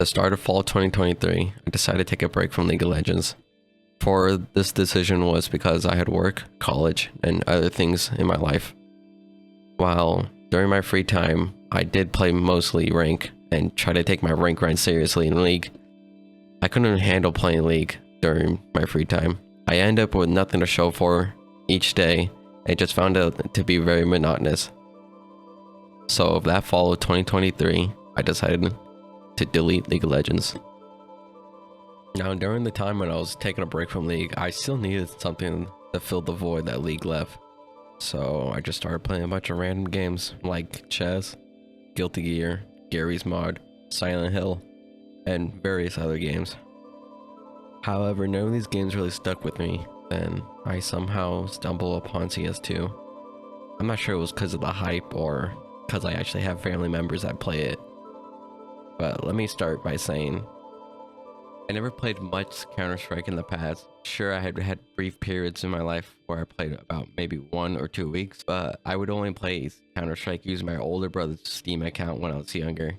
the start of fall 2023, I decided to take a break from League of Legends. For this decision was because I had work, college, and other things in my life. While during my free time, I did play mostly rank and try to take my rank grind seriously in League. I couldn't handle playing League during my free time. I ended up with nothing to show for each day and just found it to be very monotonous. So that fall of 2023, I decided to delete League of Legends. Now, during the time when I was taking a break from League, I still needed something to fill the void that League left. So I just started playing a bunch of random games like chess, Guilty Gear, Gary's Mod, Silent Hill, and various other games. However, none of these games really stuck with me, and I somehow stumbled upon CS2. I'm not sure it was because of the hype or because I actually have family members that play it. But let me start by saying, I never played much Counter-Strike in the past. Sure, I had brief periods in my life where I played about maybe 1 or 2 weeks, but I would only play Counter-Strike using my older brother's Steam account when I was younger.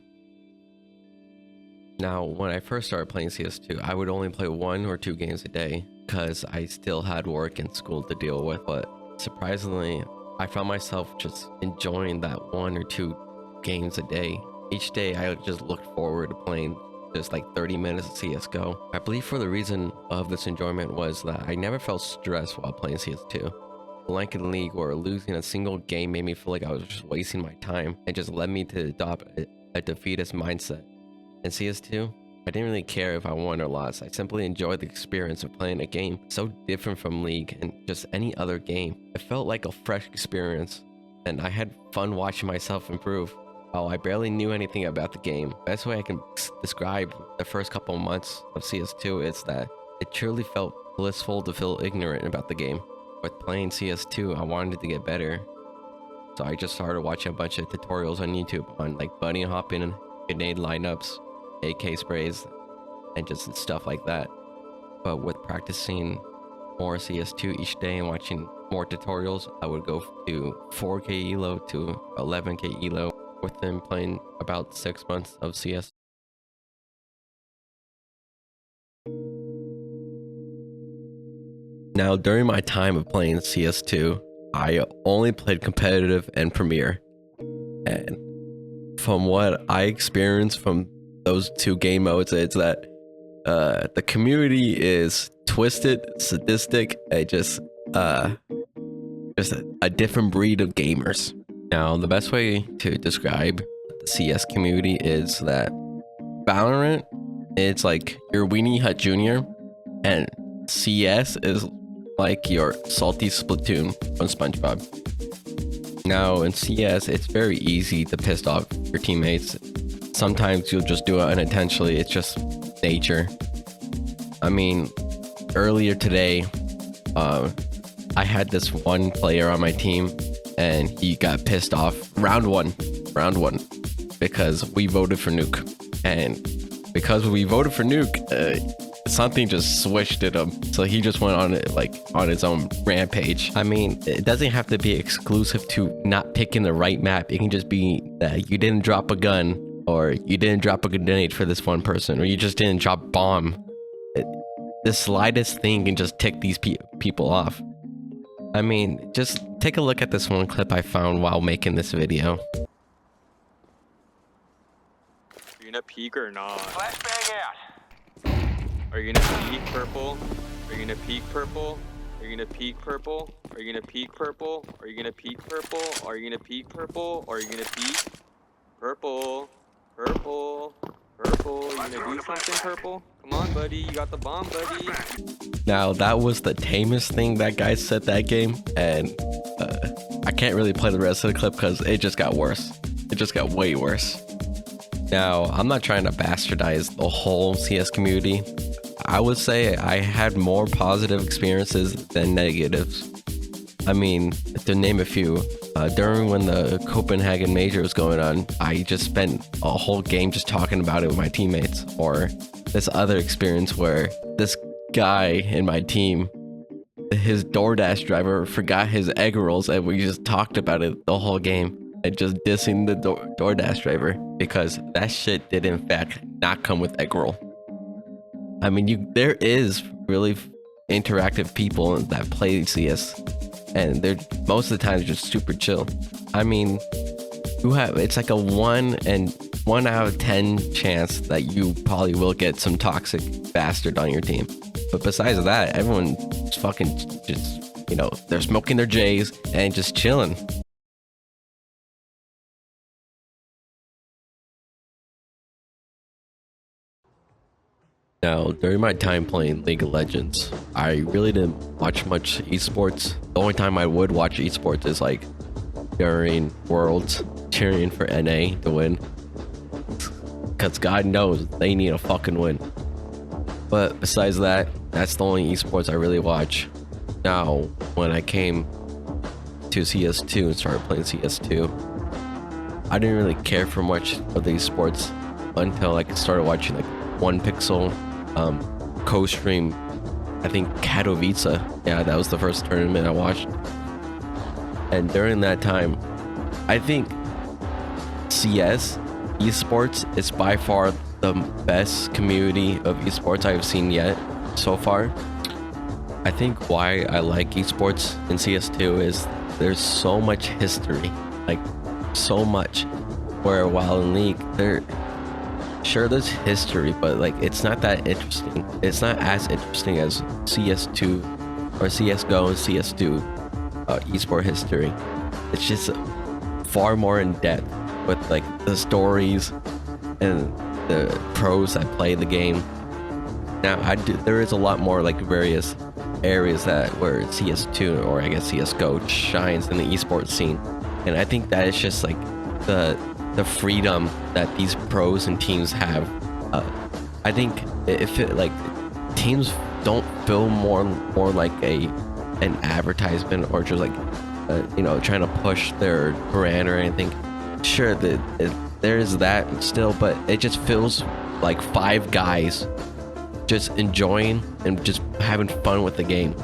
Now, when I first started playing CS2, I would only play 1 or 2 games a day because I still had work and school to deal with, but surprisingly, I found myself just enjoying that 1 or 2 games a day. Each day, I just looked forward to playing just like 30 minutes of CSGO. I believe for the reason of this enjoyment was that I never felt stressed while playing CS2. Like in League, where losing a single game made me feel like I was just wasting my time and just led me to adopt a defeatist mindset. In CS2, I didn't really care if I won or lost. I simply enjoyed the experience of playing a game so different from League and just any other game. It felt like a fresh experience, and I had fun watching myself improve. While I barely knew anything about the game, the best way I can describe the first couple months of CS2 is that it truly felt blissful to feel ignorant about the game. With playing CS2, I wanted to get better, so I just started watching a bunch of tutorials on YouTube on like bunny hopping and grenade lineups, AK sprays, and just stuff like that. But with practicing more CS2 each day and watching more tutorials, I would go to 4k elo to 11k elo within playing about 6 months of CS. Now, during my time of playing CS2, I only played competitive and Premier. And from what I experienced from those 2 game modes, it's that the community is twisted, sadistic, and just a different breed of gamers. Now, the best way to describe the CS community is that Valorant, it's like your Weenie Hut Jr., and CS is like your salty Splatoon from SpongeBob. Now, in CS, it's very easy to piss off your teammates. Sometimes you'll just do it unintentionally. It's just nature. I mean, earlier today, I had this one player on my team, and he got pissed off round one, because we voted for Nuke. And because we voted for Nuke, something just switched at him, so he just went on it like on his own rampage. I mean, it doesn't have to be exclusive to not picking the right map. It can just be that you didn't drop a gun, or you didn't drop a grenade for this one person, or you just didn't drop a bomb. The slightest thing can just tick these people off. I mean, just take a look at this one clip I found while making this video. Are you gonna peek or not? Flashbang out. Are you gonna peek purple? Are you gonna peek purple? Are you gonna peek purple? Are you gonna peek purple? Are you gonna peek purple? Are you gonna peek purple? Are you gonna peek purple? Purple. Purple. You gonna do something, purple? Come on, buddy. You got the bomb, buddy. Now, that was the tamest thing that guy said that game, and I can't really play the rest of the clip because it just got worse. It just got way worse. Now, I'm not trying to bastardize the whole CS community. I would say I had more positive experiences than negatives. I mean, to name a few, during when the Copenhagen Major was going on, I just spent a whole game just talking about it with my teammates. Or this other experience where this guy in my team, his DoorDash driver forgot his egg rolls, and we just talked about it the whole game and just dissing the DoorDash driver because that shit did in fact not come with egg roll. I mean, there is really interactive people that play CS, and they're most of the time just super chill. I mean, it's like a 1 out of 10 chance that you probably will get some toxic bastard on your team. But besides that, everyone's fucking just, you know, they're smoking their J's and just chilling. Now, during my time playing League of Legends, I really didn't watch much esports. The only time I would watch esports is like during Worlds, cheering for NA to win. Because God knows they need a fucking win. But besides that, that's the only esports I really watch. Now, when I came to CS2 and started playing CS2, I didn't really care for much of these sports until I started watching like One Pixel, co-stream, I think Katowice. Yeah, that was the first tournament I watched. And during that time, I think CS esports is by far the best community of esports I've seen yet so far. I think why I like esports in CS2 is there's so much history, like so much, where while in League sure there's history, but like it's not that interesting. It's not as interesting as CS2 or CSGO and CS2 esport history. It's just far more in depth with like the stories and the pros that play the game. Now there is a lot more like various areas where CS2 or I guess CSGO shines in the esports scene, and I think that it's just like the freedom that these pros and teams have. I think if it like teams don't feel more like an advertisement or just like you know, trying to push their brand or anything. Sure, there's that still, but it just feels like 5 guys just enjoying and just having fun with the game,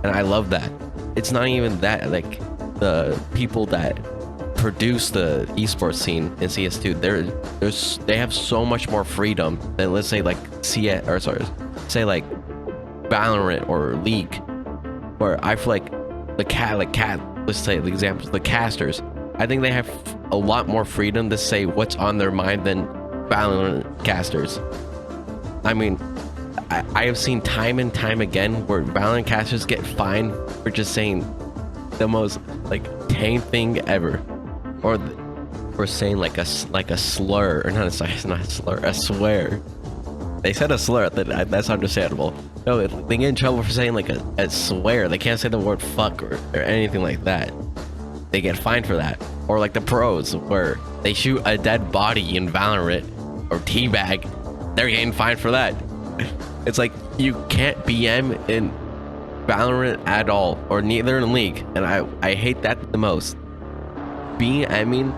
and I love that. It's not even that, like the people that produce the esports scene in CS2, they have so much more freedom than, let's say, like say like Valorant or League, where I feel like let's say the examples, the casters, I think they have a lot more freedom to say what's on their mind than Valorant casters. I mean, I have seen time and time again where Valorant casters get fined for just saying the most like tame thing ever, or saying like a slur, or not a slur, a swear. They said a slur, that's understandable. No, they get in trouble for saying like a swear. They can't say the word fuck or anything like that. They get fined for that. Or like the pros, where they shoot a dead body in Valorant or teabag, they're getting fined for that. It's like you can't BM in Valorant at all, or neither in League, and I hate that the most. BMing,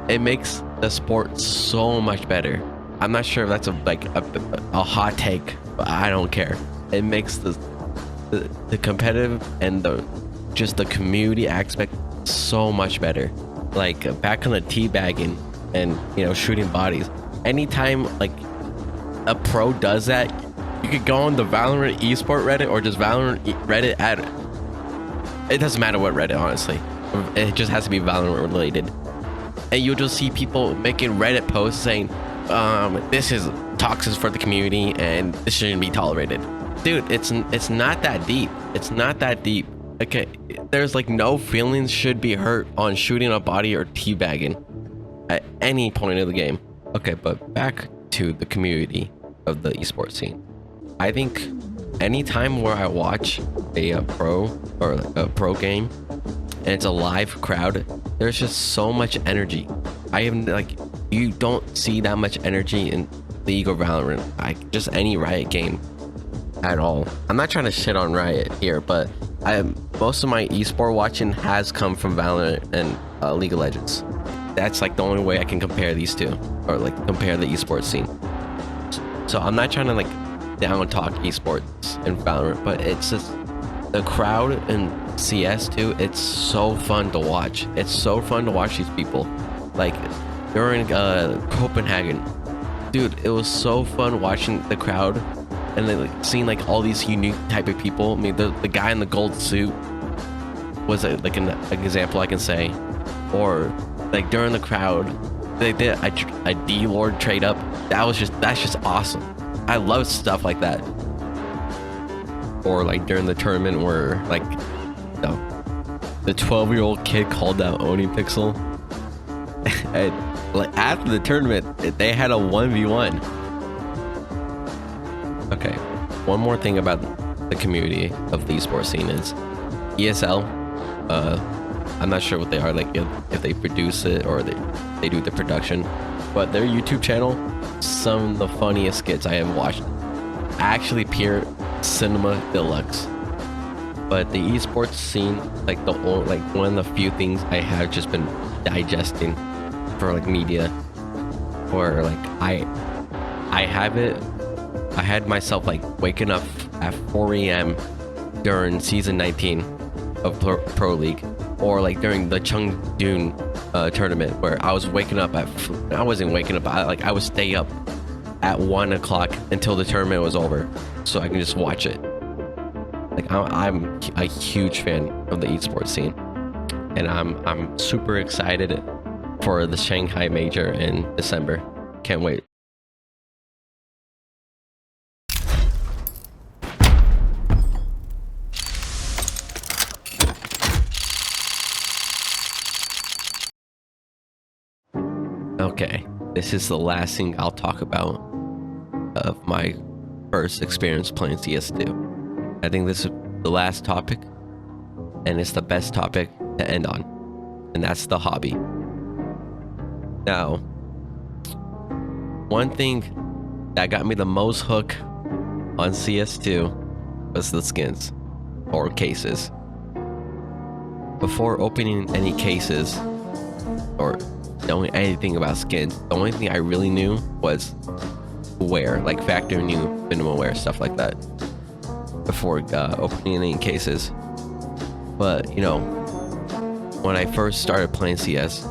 it makes the sport so much better. I'm not sure if that's a hot take, but I don't care. It makes the competitive and the community aspect so much better. Like back on the teabagging and, you know, shooting bodies. Anytime like a pro does that, you could go on the Valorant esport Reddit or just Valorant Reddit it doesn't matter what Reddit, honestly. It just has to be Valorant related, and you'll just see people making Reddit posts saying this is toxic for the community and this shouldn't be tolerated. Dude, it's not that deep. It's not that deep. Okay, there's like no feelings should be hurt on shooting a body or teabagging at any point of the game. Okay, but back to the community of the esports scene. I think anytime where I watch a pro or a pro game and it's a live crowd, there's just so much energy. You don't see that much energy in League or Valorant, just any Riot game at all. I'm not trying to shit on Riot here, but most of my esport watching has come from Valorant and League of Legends. That's like the only way I can compare these two, or like compare the esports scene. So I'm not trying to like down talk esports and Valorant, but it's just the crowd in CS2. It's so fun to watch. It's so fun to watch these people. Like during Copenhagen, dude, it was so fun watching the crowd and then like seeing like all these unique type of people. I mean, the guy in the gold suit was like an example I can say, or like during the crowd they did a D-Lord trade up. That's just awesome. I love stuff like that. Or like during the tournament where like the 12-year-old kid called out Oni Pixel, and like after the tournament they had a 1v1. Okay, one more thing about the community of the esports scene is ESL. I'm not sure what they are, like if they produce it or they do the production, but their YouTube channel, some of the funniest skits I have watched, actually pure cinema deluxe. But the esports scene, like one of the few things I have just been digesting for like media, or like I had myself like waking up at 4 a.m. during season 19 of Pro League, or like during the Chengdu tournament where I was waking up I wasn't waking up, I would stay up at 1 o'clock until the tournament was over so I can just watch it. Like I'm a huge fan of the esports scene, and I'm super excited for the Shanghai Major in December. Can't wait. Okay, this is the last thing I'll talk about of my first experience playing CS2. I think this is the last topic, and it's the best topic to end on, and that's the hobby. Now, one thing that got me the most hook on CS2 was the skins, or cases. Before opening any cases, or knowing anything about skins, the only thing I really knew was wear, like factory new minimum wear, stuff like that, before opening any cases. But you know, when I first started playing CS,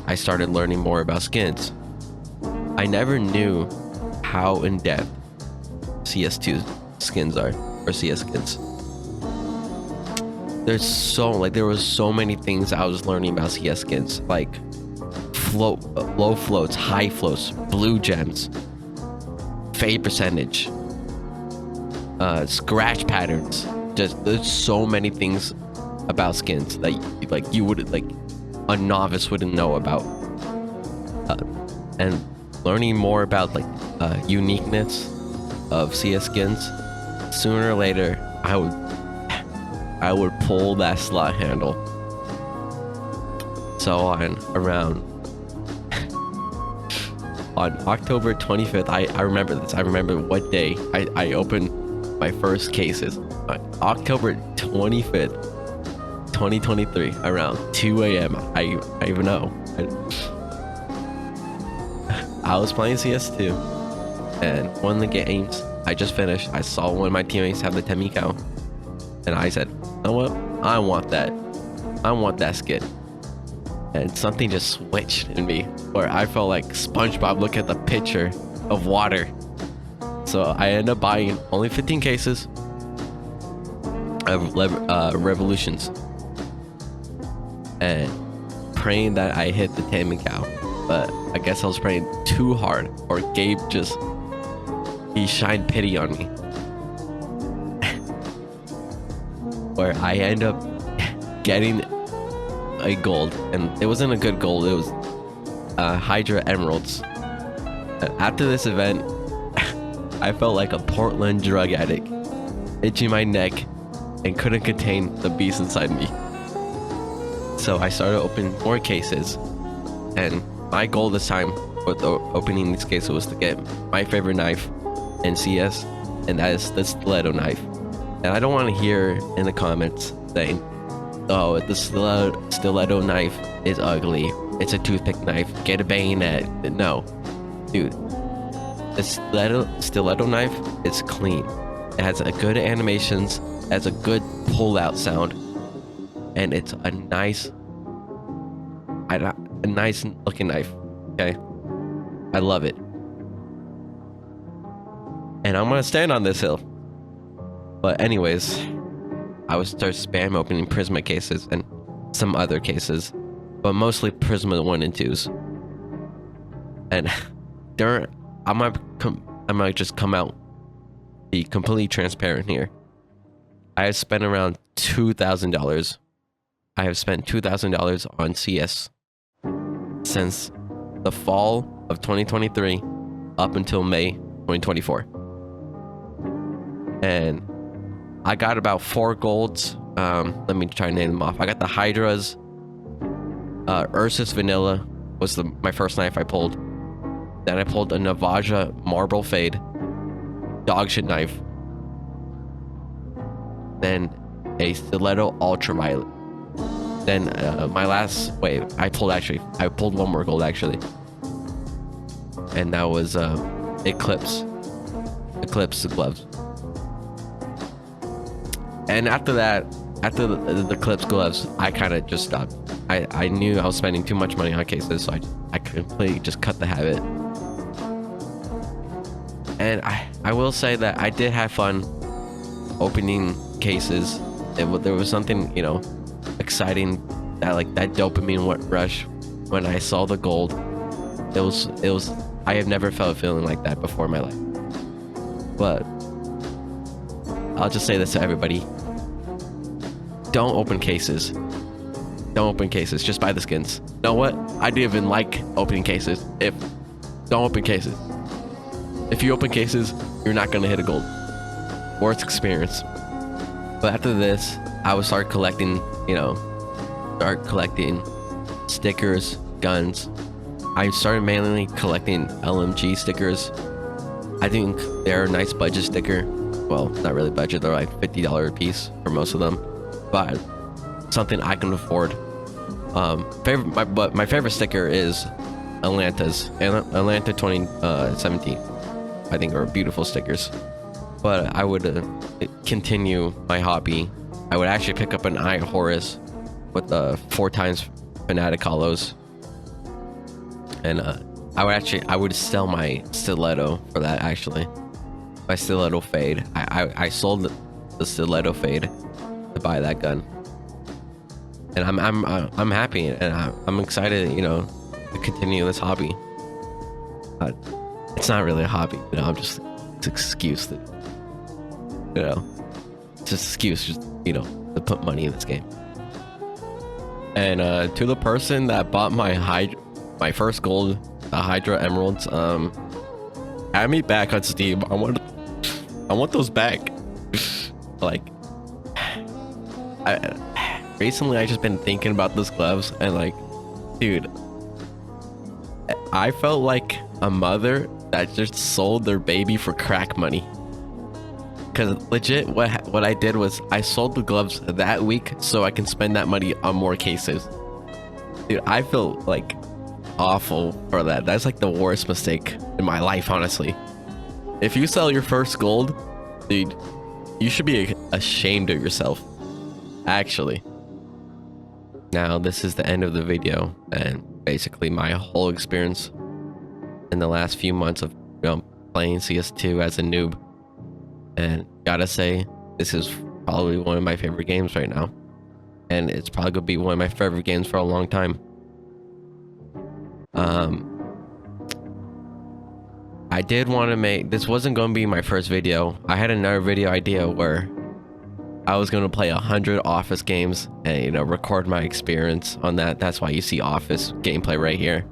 I started learning more about skins. I never knew how in-depth CS2 skins are, or CS skins. There was so many things I was learning about CS skins, like low floats, high floats, blue gems, fade percentage, scratch patterns. Just there's so many things about skins that you would, like, a novice wouldn't know about. And learning more about like uniqueness of CS skins, sooner or later I would pull that slot handle. So on October 25th, I remember this. I remember what day I opened my first cases. October 25th, 2023, around 2 a.m. I even know. I was playing CS2, and one of the games I just finished, I saw one of my teammates have the Temikao, and I said, you know what? I want that skin. And something just switched in me, where I felt like SpongeBob look at the picture of water. So I ended up buying only 15 cases of revolutions, and praying that I hit the Temikao. But I guess I was praying too hard, or Gabe he shined pity on me. Where I end up getting a gold, and it wasn't a good gold, it was Hydra Emeralds. After this event, I felt like a Portland drug addict, itching my neck and couldn't contain the beast inside me. So I started opening more cases, and my goal this time with opening these cases was to get my favorite knife in CS, and that is the stiletto knife. And I don't want to hear in the comments saying, oh, the stiletto knife is ugly, it's a toothpick knife, get a bayonet. No, dude, the stiletto knife is clean. It has a good animations, has a good pull out sound, and it's a nice looking knife. Okay, I love it. and I'm gonna stand on this hill. But anyways, I would start spam opening Prisma cases and some other cases, but mostly Prisma 1 and 2s. And I might just come out, be completely transparent here. I have spent around $2,000. I have spent $2,000 on CS since the fall of 2023 up until May 2024. And I got about 4 golds. Let me try and name them off. I got the Hydras. Ursus Vanilla was my first knife I pulled. Then I pulled a Navaja Marble Fade. Dogshit knife. Then a Stiletto Ultraviolet. Then my last I pulled 1 more gold actually. And that was Eclipse gloves. And after that, after the Eclipse gloves, I kind of just stopped. I knew I was spending too much money on cases, so I completely just cut the habit. And I will say that I did have fun opening cases. There was something, you know, exciting, that dopamine rush when I saw the gold. It was I have never felt a feeling like that before in my life. But I'll just say this to everybody: don't open cases. Don't open cases. Just buy the skins. You know what? I do even like opening cases. Don't open cases. If you open cases, you're not gonna hit a gold. Worst experience. But after this, I would start collecting, stickers, guns. I started mainly collecting LMG stickers. I think they're a nice budget sticker. Well, not really budget, they're like $50 a piece for most of them, but something I can afford. My favorite sticker is Atlanta's. Atlanta 2017. I think are beautiful stickers. But I would continue my hobby. I would actually pick up an Eye Horus with 4 times Fanatic Hollows. And I would sell my Stiletto for that actually. My Stiletto Fade. I sold the Stiletto Fade to buy that gun. And I'm happy, and I'm excited, to continue this hobby. It's not really a hobby, I'm just, it's an excuse that, it's an excuse just, to put money in this game. And to the person that bought my first gold Hydra Emeralds, add me back on Steam. I want those back. Like, recently I just been thinking about those gloves, and like, dude, I felt like a mother that just sold their baby for crack money. Cause legit, what I did was I sold the gloves that week so I can spend that money on more cases. Dude, I feel like awful for that. That's like the worst mistake in my life, honestly. If you sell your first gold, dude, you should be ashamed of yourself, actually. Now, this is the end of the video, and basically my whole experience in the last few months of playing CS2 as a noob. And gotta say, this is probably one of my favorite games right now, and it's probably gonna be one of my favorite games for a long time. I did want to make, this wasn't going to be my first video. I had another video idea where I was going to play 100 Office games and, record my experience on that. That's why you see Office gameplay right here.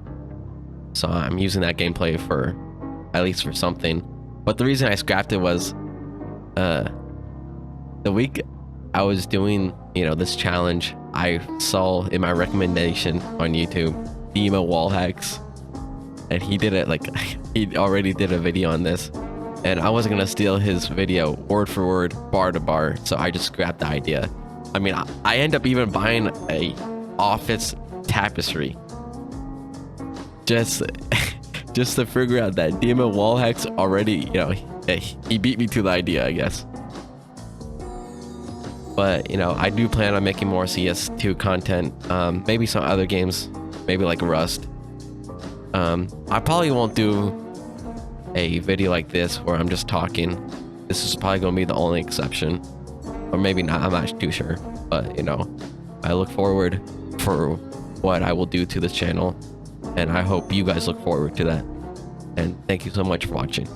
So I'm using that gameplay for, at least for something. But the reason I scrapped it was, the week I was doing, this challenge, I saw in my recommendation on YouTube, Demo wall hacks. And he did it, like, he already did a video on this, and I wasn't gonna steal his video word for word, bar to bar, so I just scrapped the idea. I mean, I end up even buying a Office tapestry just to figure out that demo wall hacks already, he beat me to the idea, I guess. But I do plan on making more CS2 content, maybe some other games, maybe like Rust. I probably won't do a video like this where I'm just talking. This is probably going to be the only exception, or maybe not. I'm not too sure, but you know, I look forward for what I will do to this channel, and I hope you guys look forward to that. And thank you so much for watching.